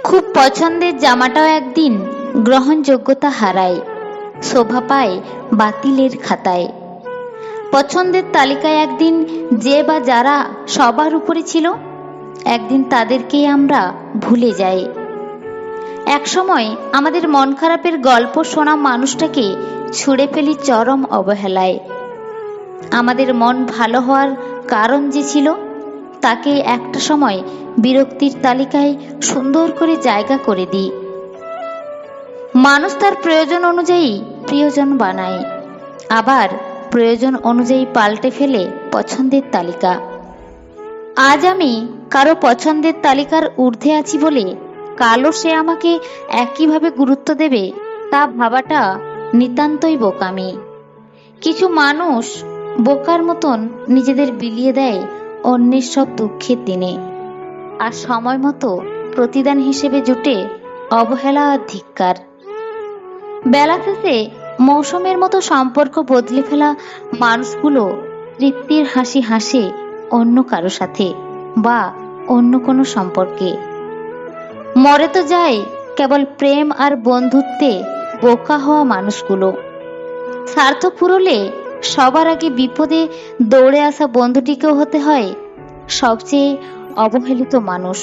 খুব পছন্দের জামাটাও একদিন গ্রহণযোগ্যতা হারায়, শোভা পায় বাতিলের খাতায়। পছন্দের তালিকায় একদিন যে বা যারা সবার উপরে ছিল, একদিন তাদেরকেই আমরা ভুলে যাই। একসময় আমাদের মন খারাপের গল্প শোনা মানুষটাকে ছুঁড়ে ফেলি চরম অবহেলায়। আমাদের মন ভালো হওয়ার কারণ যে ছিল, তাকে একটা সময় বিরক্তির তালিকায় সুন্দর করে জায়গা করে দিই। মানুষ তার প্রয়োজন অনুযায়ী প্রিয়জন বানায়, আবার প্রয়োজন অনুযায়ী পাল্টে ফেলে পছন্দের তালিকা। আজ আমি কারো পছন্দের তালিকার ঊর্ধ্বে আছি বলে কালও সে আমাকে একইভাবে গুরুত্ব দেবে, তা ভাবাটা নিতান্তই বোকামি। কিছু মানুষ বোকার মতন নিজেদের বিলিয়ে দেয় অন্যের সব দুঃখের দিনে, আর সময় মতো প্রতিদান হিসেবে জুটে অবহেলা আর ধিক্কার। বেলা শেষে মৌসুমের মতো সম্পর্ক বদলে ফেলা মানুষগুলো তৃপ্তির হাসি হাসে অন্য কারো সাথে বা অন্য কোনো সম্পর্কে। মরে তো যায় কেবল প্রেম আর বন্ধুত্বে বোকা হওয়া মানুষগুলো। স্বার্থ ফুরলে সবার আগে বিপদে দৌড়ে আসা বন্ধুটিকেও হতে হয় সবচেয়ে অবহেলিত মানুষ।